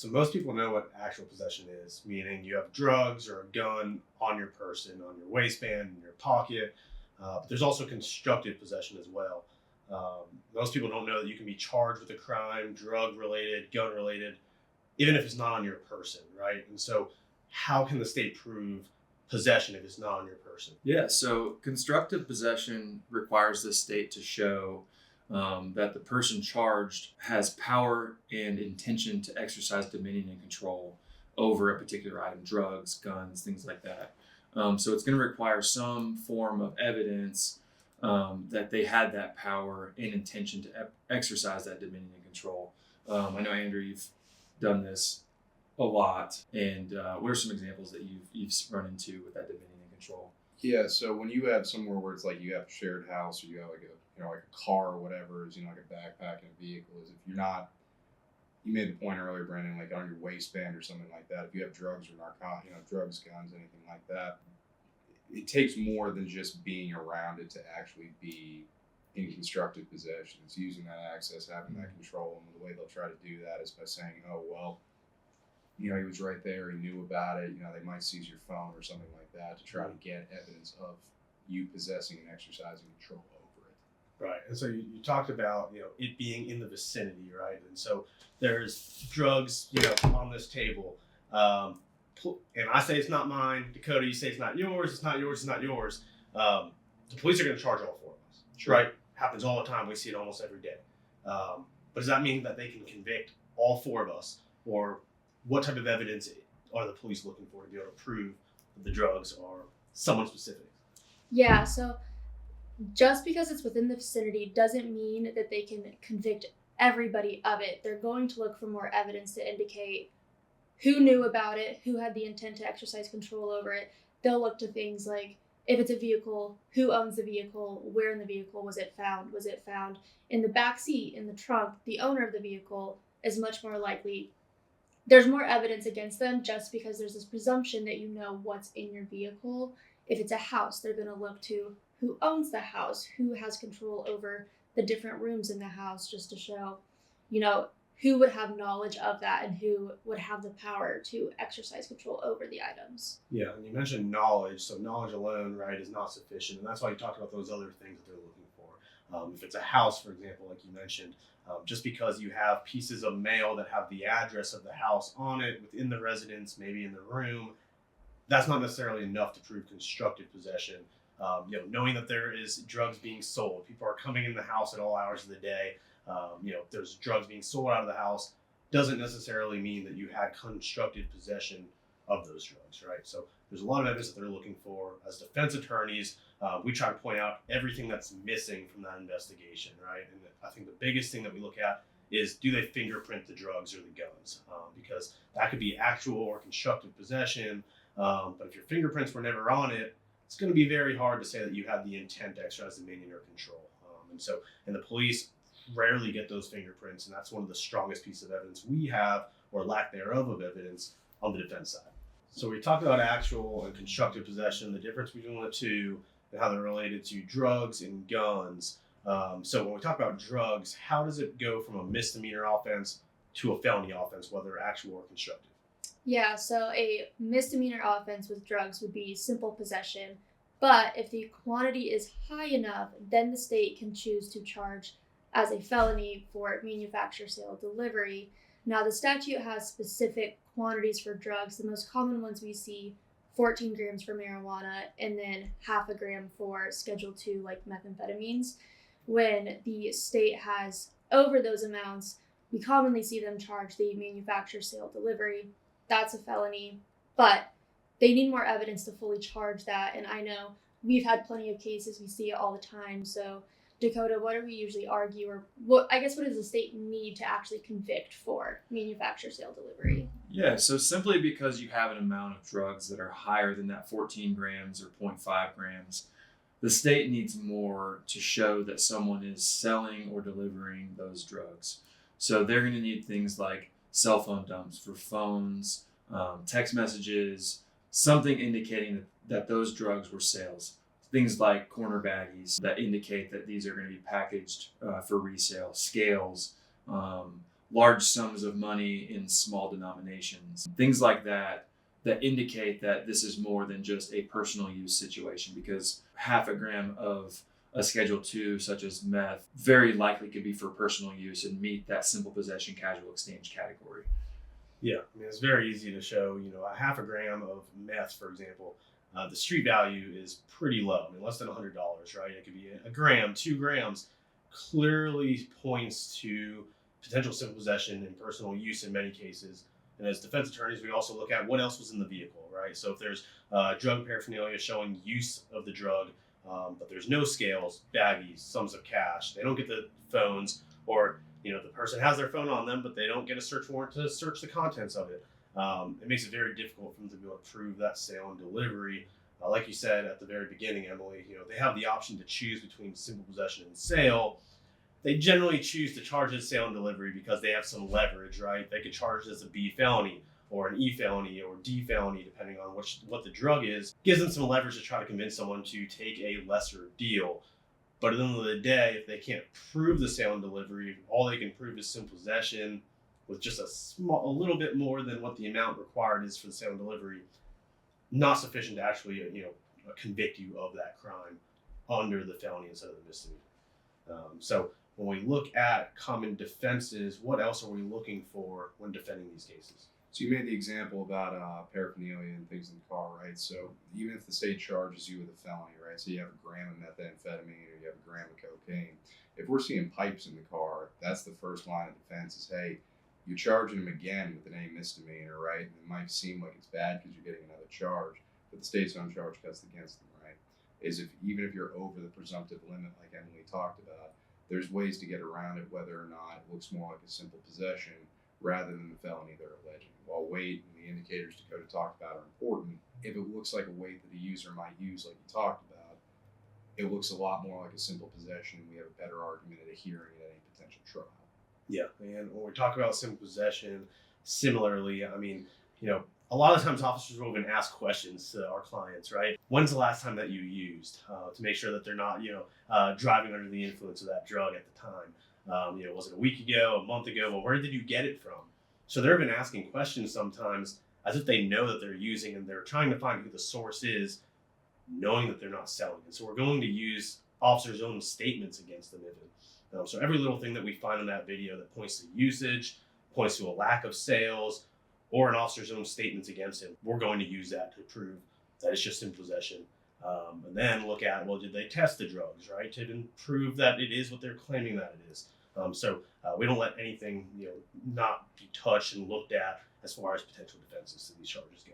So most people know what actual possession is, meaning you have drugs or a gun on your person, on your waistband, in your pocket. But there's also constructive possession as well. Most people don't know that you can be charged with a crime, drug related, gun related, even if it's not on your person, right? And so how can the state prove possession if it's not on your person? Yeah, so constructive possession requires the state to show that the person charged has power and intention to exercise dominion and control over a particular item, drugs, guns, things like that. So it's going to require some form of evidence that they had that power and intention to exercise that dominion and control. I know, Andrew, you've done this a lot, and what are some examples that you've run into with that dominion and control? Yeah, so when you have somewhere where it's like you have a shared house or you have like a car or whatever, is like a backpack and a vehicle, is if you're not, you made the point earlier, Brandon, like on your waistband or something like that, if you have drugs or drugs, guns, anything like that, it takes more than just being around it to actually be in constructive possession. It's using that access, having that control, and the way they'll try to do that is by saying, oh, well, he was right there, he knew about it, they might seize your phone or something like that to try to get evidence of you possessing and exercising control over it. Right. And so you talked about, it being in the vicinity, right? And so there's drugs, on this table. And I say it's not mine. Dakota, you say it's not yours. It's not yours. It's not yours. The police are going to charge all four of us. Sure. Right? Happens all the time. We see it almost every day. But does that mean that they can convict all four of us? Or what type of evidence are the police looking for to be able to prove that the drugs are someone specific? Yeah, so just because it's within the vicinity doesn't mean that they can convict everybody of it. They're going to look for more evidence to indicate who knew about it, who had the intent to exercise control over it. They'll look to things like, if it's a vehicle, who owns the vehicle, where in the vehicle was it found? Was it found in the back seat, in the trunk? The owner of the vehicle is much more likely. There's more evidence against them just because there's this presumption that you know what's in your vehicle. If it's a house, they're going to look to who owns the house, who has control over the different rooms in the house, just to show, who would have knowledge of that and who would have the power to exercise control over the items. Yeah, and you mentioned knowledge. So knowledge alone, right, is not sufficient. And that's why you talked about those other things that they're looking for. If it's a house, for example, like you mentioned, just because you have pieces of mail that have the address of the house on it within the residence, maybe in the room, that's not necessarily enough to prove constructive possession. Knowing that there is drugs being sold, people are coming in the house at all hours of the day. There's drugs being sold out of the house, doesn't necessarily mean that you had constructive possession of those drugs, right? So there's a lot of evidence that they're looking for. As defense attorneys, we try to point out everything that's missing from that investigation, right? And I think the biggest thing that we look at is, do they fingerprint the drugs or the guns? Because that could be actual or constructive possession. But if your fingerprints were never on it, it's going to be very hard to say that you had the intent to exercise dominion or control. And the police rarely get those fingerprints, and that's one of the strongest pieces of evidence we have, or lack thereof of evidence, on the defense side. So we talked about actual and constructive possession, the difference between the two, and how they're related to drugs and guns. So when we talk about drugs, how does it go from a misdemeanor offense to a felony offense, whether actual or constructive? Yeah, so a misdemeanor offense with drugs would be simple possession. But if the quantity is high enough, then the state can choose to charge as a felony for manufacture, sale, delivery. Now, the statute has specific quantities for drugs. The most common ones we see, 14 grams for marijuana, and then half a gram for Schedule 2, like methamphetamines. When the state has over those amounts, we commonly see them charge the manufacture, sale, delivery. That's a felony, but they need more evidence to fully charge that. And I know we've had plenty of cases, we see it all the time. So Dakota, what do we usually argue, or what does the state need to actually convict for manufacture, sale, delivery? Yeah, so simply because you have an amount of drugs that are higher than that 14 grams or 0.5 grams, the state needs more to show that someone is selling or delivering those drugs. So they're going to need things like cell phone dumps for phones, text messages, something indicating that those drugs were sales. Things like corner baggies that indicate that these are going to be packaged for resale, scales, large sums of money in small denominations, things like that, that indicate that this is more than just a personal use situation, because half a gram of a Schedule II, such as meth, very likely could be for personal use and meet that simple possession casual exchange category. Yeah, I mean, it's very easy to show, a half a gram of meth, for example, the street value is pretty low. I mean, less than $100, right? It could be a gram, 2 grams, clearly points to potential simple possession and personal use in many cases. And as defense attorneys, we also look at what else was in the vehicle, right? So if there's drug paraphernalia showing use of the drug, but there's no scales, baggies, sums of cash, they don't get the phones, or the person has their phone on them, but they don't get a search warrant to search the contents of it. It makes it very difficult for them to be able to prove that sale and delivery. Like you said at the very beginning, Emily, they have the option to choose between simple possession and sale. They generally choose to charge as sale and delivery because they have some leverage, right? They could charge it as a B felony or an E felony or D felony, depending on what the drug is. Gives them some leverage to try to convince someone to take a lesser deal. But at the end of the day, if they can't prove the sale and delivery, all they can prove is simple possession with just a little bit more than what the amount required is for the sale and delivery, not sufficient to actually, convict you of that crime under the felony instead of the misdemeanor. So when we look at common defenses, what else are we looking for when defending these cases? So you made the example about paraphernalia and things in the car, right? So even if the state charges you with a felony, right? So you have a gram of methamphetamine or you have a gram of cocaine. If we're seeing pipes in the car, that's the first line of defense is, hey, you're charging them again with an A misdemeanor, right? And it might seem like it's bad because you're getting another charge, but the state's own charge cuts against them, right? Even if you're over the presumptive limit, like Emily talked about, there's ways to get around it, whether or not it looks more like a simple possession rather than the felony they're alleging. While weight and the indicators Dakota talked about are important, if it looks like a weight that a user might use, like you talked about, it looks a lot more like a simple possession, and we have a better argument at a hearing at any potential trial. Yeah, and when we talk about simple possession, similarly, I mean, a lot of times officers will even ask questions to our clients, right? When's the last time that you used to make sure that they're not, driving under the influence of that drug at the time? Was it a week ago, a month ago? Well, where did you get it from? So they're even asking questions sometimes as if they know that they're using, and they're trying to find who the source is, knowing that they're not selling. And so we're going to use officers' own statements against them even. So every little thing that we find in that video that points to usage, points to a lack of sales, or an officer's own statements against him, we're going to use that to prove that it's just in possession. And then look at, well, did they test the drugs, right? To even prove that it is what they're claiming that it is. So we don't let anything, not be touched and looked at as far as potential defenses to these charges go.